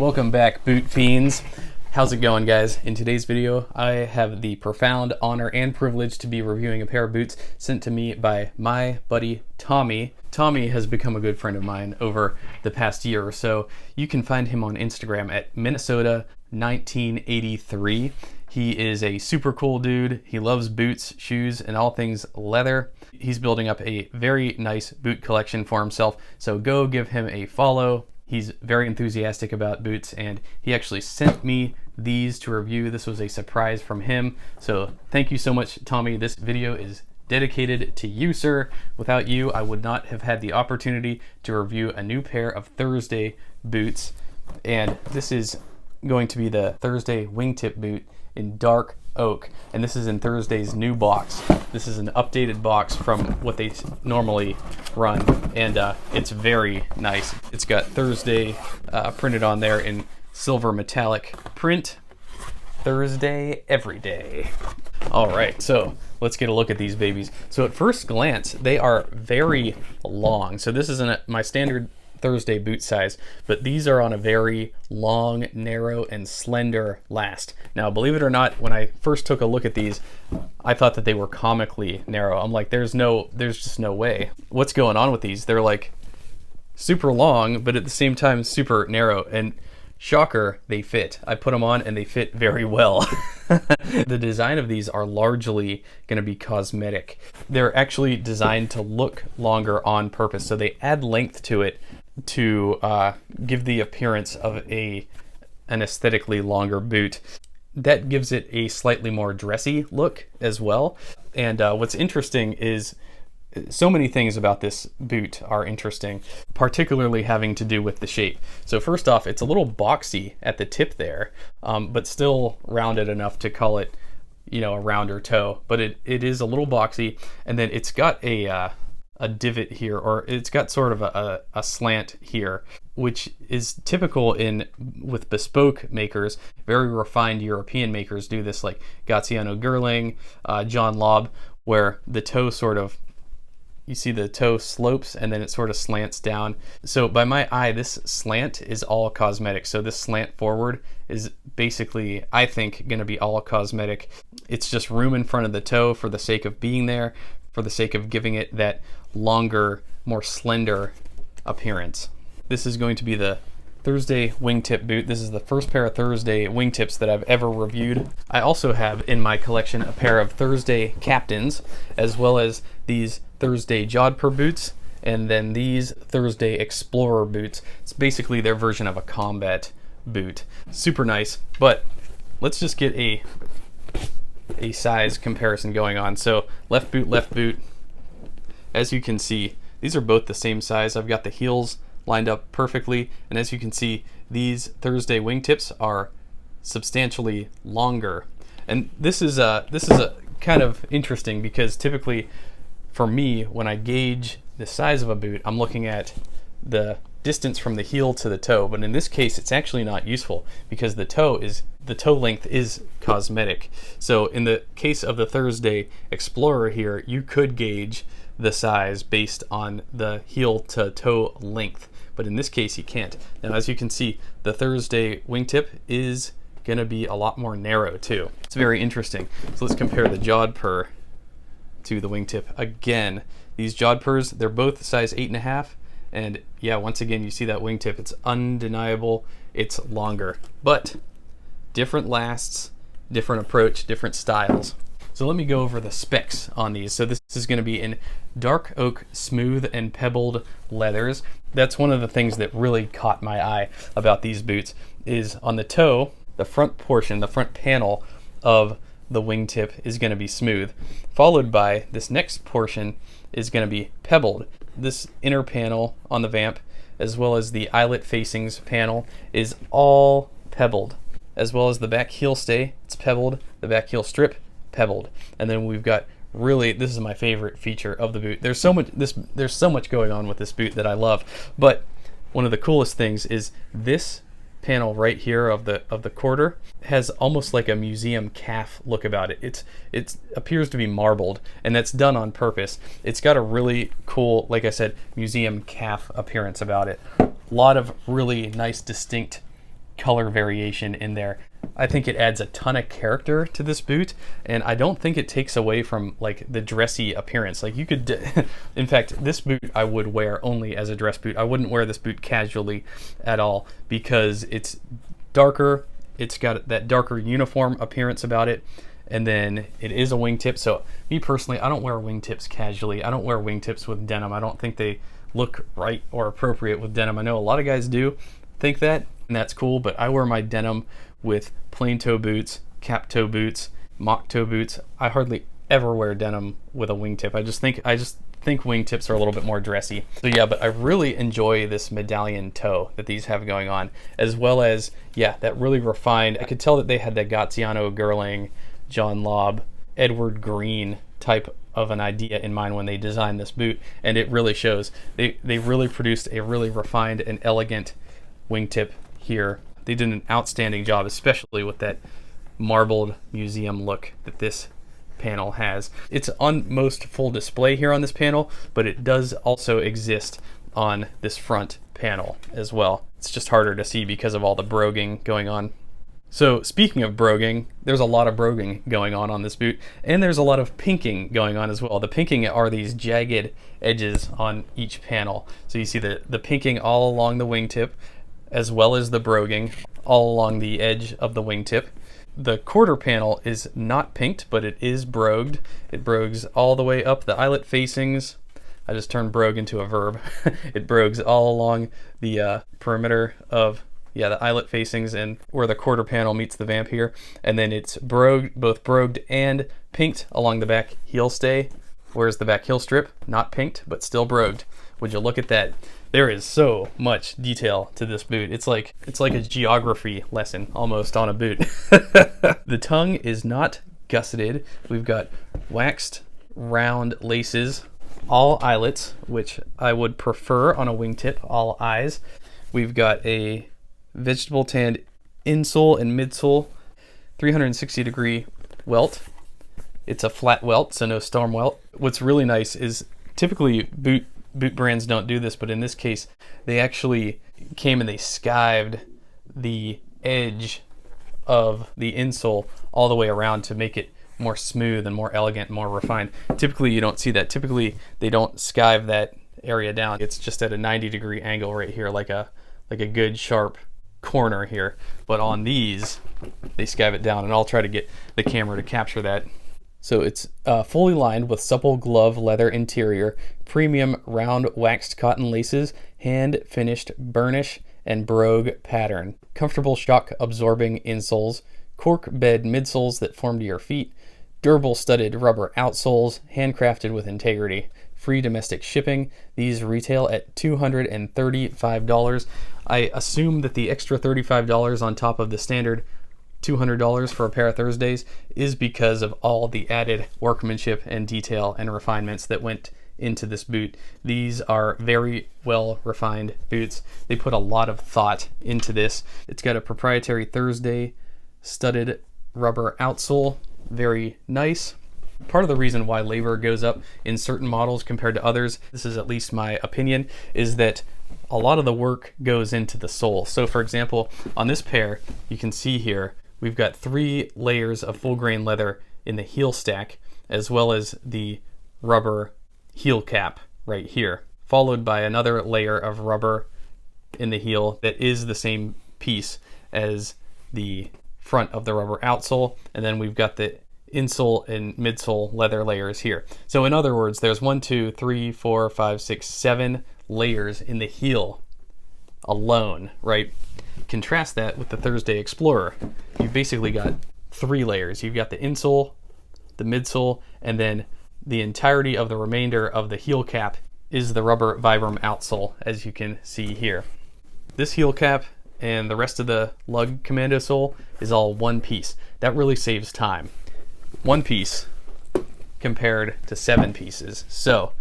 Welcome back, boot fiends. How's it going, guys? In today's video, I have the profound honor and privilege to be reviewing a pair of boots sent to me by my buddy Tommy. Tommy has become a good friend of mine over the past year or so. You can find him on Instagram at Minnesota 1983. He is a super cool dude. He loves boots, shoes, and all things leather. He's building up a very nice boot collection for himself, so go give him a follow. He's very enthusiastic about boots, and he actually sent me these to review. This was a surprise from him, so thank you so much, Tommy. This video is dedicated to you, sir. Without you, I would not have had the opportunity to review a new pair of Thursday boots, and this is going to be the Thursday wingtip boot in dark oak, and this is in Thursday's new box. This is an updated box from what they normally run, and it's very nice. It's got Thursday printed on there in silver metallic print. Thursday every day. All right, so let's get a look at these babies. So at first glance, they are very long. So this isn't my standard Thursday boot size, but these are on a very long, narrow, and slender last. Now, believe it or not, when I first took a look at these, I thought that they were comically narrow. I'm like, there's just no way. What's going on with these? They're like super long, but at the same time super narrow, and shocker, they fit. I put them on and they fit very well. The design of these are largely going to be cosmetic. They're actually designed to look longer on purpose, so they add length to it to give the appearance of an aesthetically longer boot. That gives it a slightly more dressy look as well. And what's interesting is so many things about this boot are interesting, particularly having to do with the shape. So first off, it's a little boxy at the tip there, but still rounded enough to call it, you know, a rounder toe. But it is a little boxy, and then it's got a divot here, or it's got sort of a slant here, which is typical with bespoke makers. Very refined European makers do this, like Graziano Gerling, John Lobb, where the toe sort of, you see the toe slopes and then it sort of slants down. So by my eye, this slant is all cosmetic. So this slant forward is basically, I think, going to be all cosmetic. It's just room in front of the toe for the sake of being there, for the sake of giving it that longer, more slender appearance. This is going to be the Thursday wingtip boot. This is the first pair of Thursday wingtips that I've ever reviewed. I also have in my collection a pair of Thursday Captains, as well as these Thursday Jodhpur boots, and then these Thursday Explorer boots. It's basically their version of a combat boot. Super nice, but let's just get a size comparison going on. So left boot. As you can see, these are both the same size. I've got the heels lined up perfectly, and as you can see, these Thursday wingtips are substantially longer. And this is a kind of interesting, because typically for me, when I gauge the size of a boot, I'm looking at the distance from the heel to the toe, but in this case it's actually not useful, because the toe length is cosmetic. So in the case of the Thursday Explorer here, you could gauge the size based on the heel to toe length, but in this case you can't. Now, as you can see, the Thursday wingtip is gonna be a lot more narrow too. It's very interesting. So let's compare the Jodhpur to the wingtip. Again, these Jodhpurs, they're both size 8.5, and yeah, once again, you see that wingtip, it's undeniable, it's longer, but different lasts, different approach, different styles. So let me go over the specs on these. So this is going to be in dark oak, smooth and pebbled leathers. That's one of the things that really caught my eye about these boots, is on the toe, the front portion, the front panel of the wingtip is going to be smooth, followed by this next portion is going to be pebbled. This inner panel on the vamp, as well as the eyelet facings panel, is all pebbled, as well as the back heel stay, it's pebbled, the back heel strip, pebbled. And then we've got, really, this is my favorite feature of the boot. There's so much going on with this boot that I love, but one of the coolest things is this panel right here of the quarter has almost like a museum calf look about it. It appears to be marbled, and that's done on purpose. It's got a really cool, like I said, museum calf appearance about it. A lot of really nice distinct color variation in there. I think it adds a ton of character to this boot, and I don't think it takes away from like the dressy appearance. Like you could, in fact, this boot I would wear only as a dress boot. I wouldn't wear this boot casually at all because it's darker. It's got that darker uniform appearance about it. And then it is a wingtip. So me personally, I don't wear wingtips casually. I don't wear wingtips with denim. I don't think they look right or appropriate with denim. I know a lot of guys do think that, and that's cool, but I wear my denim with plain toe boots, cap toe boots, mock toe boots. I hardly ever wear denim with a wingtip. I just think wingtips are a little bit more dressy. So yeah, but I really enjoy this medallion toe that these have going on, as well as, yeah, that really refined, I could tell that they had that Graziano Girling, John Lobb, Edward Green type of an idea in mind when they designed this boot, and it really shows. They really produced a really refined and elegant wingtip here. They did an outstanding job, especially with that marbled museum look that this panel has. It's on most full display here on this panel, but it does also exist on this front panel as well. It's just harder to see because of all the broguing going on. So speaking of broguing, there's a lot of broguing going on this boot, and there's a lot of pinking going on as well. The pinking are these jagged edges on each panel. So you see the pinking all along the wingtip, as well as the broguing all along the edge of the wingtip. The quarter panel is not pinked, but it is brogued. It brogues all the way up the eyelet facings. I just turned brogue into a verb. It brogues all along the perimeter of the eyelet facings and where the quarter panel meets the vamp here. And then it's brogued, both brogued and pinked along the back heel stay. Whereas the back heel strip, not pinked, but still brogued. Would you look at that? There is so much detail to this boot. It's like a geography lesson almost on a boot. The tongue is not gusseted. We've got waxed round laces, all eyelets, which I would prefer on a wingtip, all eyes. We've got a vegetable tanned insole and midsole, 360-degree welt. It's a flat welt, so no storm welt. What's really nice is typically boot brands don't do this, but in this case, they actually came and they skived the edge of the insole all the way around to make it more smooth and more elegant and more refined. Typically, you don't see that. Typically, they don't skive that area down. It's just at a 90-degree angle right here, like a good sharp corner here. But on these, they skive it down, and I'll try to get the camera to capture that. So it's fully lined with supple glove leather interior, premium round waxed cotton laces, hand finished burnish and brogue pattern, comfortable shock absorbing insoles, cork bed midsoles that form to your feet, durable studded rubber outsoles, handcrafted with integrity, free domestic shipping. These retail at $235. I assume that the extra $35 on top of the standard $200 for a pair of Thursdays is because of all the added workmanship and detail and refinements that went into this boot. These are very well refined boots. They put a lot of thought into this. It's got a proprietary Thursday studded rubber outsole, very nice. Part of the reason why labor goes up in certain models compared to others, this is at least my opinion, is that a lot of the work goes into the sole. So for example, on this pair, you can see here, we've got 3 layers of full grain leather in the heel stack, as well as the rubber heel cap right here, followed by another layer of rubber in the heel that is the same piece as the front of the rubber outsole, and then we've got the insole and midsole leather layers here. So in other words, there's 1, 2, 3, 4, 5, 6, 7 layers in the heel alone, right? Contrast that with the Thursday Explorer. You've basically got 3 layers. You've got the insole, the midsole, and then the entirety of the remainder of the heel cap is the rubber Vibram outsole, as you can see here. This heel cap and the rest of the lug commando sole is all one piece. That really saves time. 1 piece compared to 7 pieces. So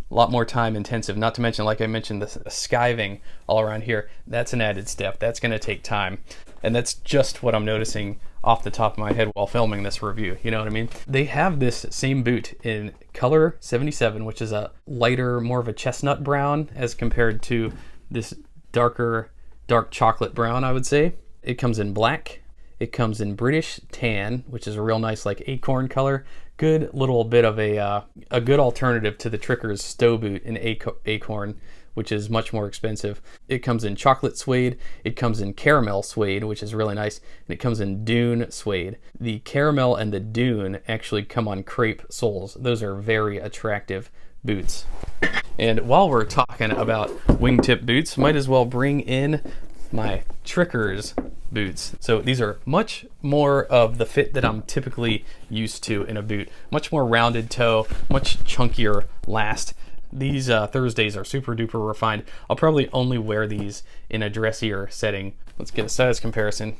a lot more time intensive, not to mention, like I mentioned, the skiving all around here. That's an added step. That's going to take time. And that's just what I'm noticing off the top of my head while filming this review. You know what I mean? They have this same boot in color 77, which is a lighter, more of a chestnut brown as compared to this darker dark chocolate brown, I would say. It comes in black. It comes in British tan, which is a real nice like acorn color. Good little bit of a good alternative to the Tricker's Stow Boot in acorn, which is much more expensive. It comes in chocolate suede. It comes in caramel suede, which is really nice. And it comes in dune suede. The caramel and the dune actually come on crepe soles. Those are very attractive boots. And while we're talking about wingtip boots, might as well bring in my Tricker's boots. So these are much more of the fit that I'm typically used to in a boot. Much more rounded toe, much chunkier last. These Thursdays are super duper refined. I'll probably only wear these in a dressier setting. Let's get a size comparison.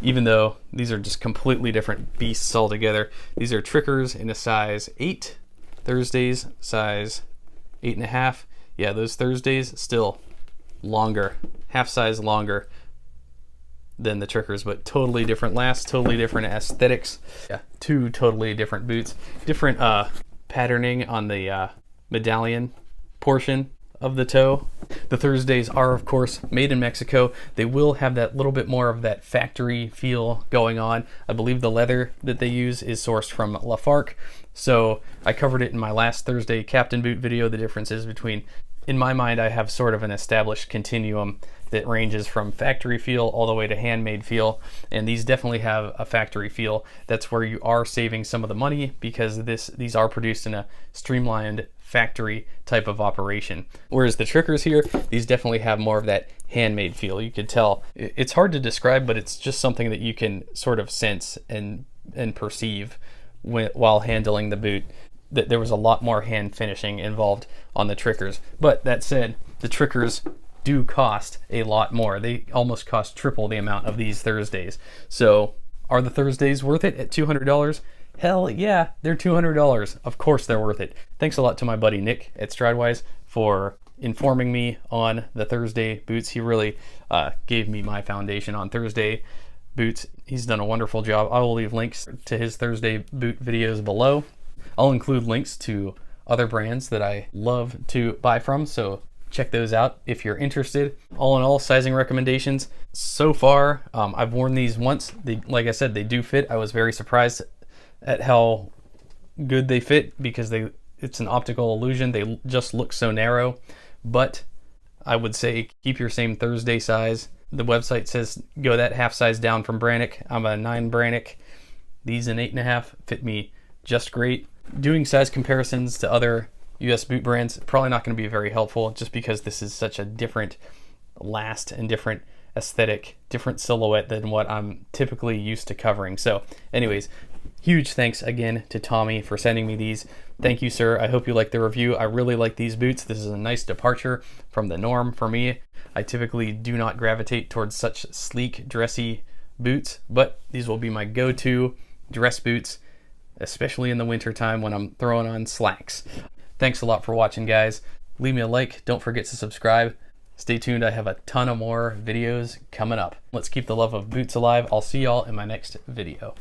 Even though these are just completely different beasts altogether. These are Tricker's in a size 8. Thursdays size 8.5. Yeah, those Thursdays still longer, half size longer than the Tricker's, but totally different last, totally different aesthetics. Yeah, two totally different boots. Different patterning on the medallion portion of the toe. The Thursdays are, of course, made in Mexico. They will have that little bit more of that factory feel going on. I believe the leather that they use is sourced from Lafarque. So I covered it in my last Thursday Captain Boot video. The differences between, in my mind, I have sort of an established continuum that ranges from factory feel all the way to handmade feel, and these definitely have a factory feel. That's where you are saving some of the money because these are produced in a streamlined factory type of operation. Whereas the Trickers here, these definitely have more of that handmade feel. You could tell. It's hard to describe, but it's just something that you can sort of sense and perceive while handling the boot. That there was a lot more hand finishing involved on the Trickers. But that said, the Trickers do cost a lot more. They almost cost triple the amount of these Thursdays. So are the Thursdays worth it at $200? Hell yeah, they're $200. Of course they're worth it. Thanks a lot to my buddy Nick at Stridewise for informing me on the Thursday boots. He really gave me my foundation on Thursday boots. He's done a wonderful job. I will leave links to his Thursday boot videos below. I'll include links to other brands that I love to buy from, so check those out if you're interested. All in all, sizing recommendations. So far, I've worn these once. Like I said, they do fit. I was very surprised at how good they fit because it's an optical illusion. They just look so narrow, but I would say keep your same Thursday size. The website says go that half size down from Brannock. I'm a 9 Brannock. These in 8.5 fit me just great. Doing size comparisons to other US boot brands probably not going to be very helpful just because this is such a different last and different aesthetic, different silhouette than what I'm typically used to covering. So anyways, huge thanks again to Tommy for sending me these. Thank you, sir. I hope you like the review. I really like these boots. This is a nice departure from the norm for me. I typically do not gravitate towards such sleek, dressy boots, but these will be my go-to dress boots, especially in the winter time when I'm throwing on slacks. Thanks a lot for watching, guys. Leave me a like. Don't forget to subscribe. Stay tuned. I have a ton of more videos coming up. Let's keep the love of boots alive. I'll see y'all in my next video.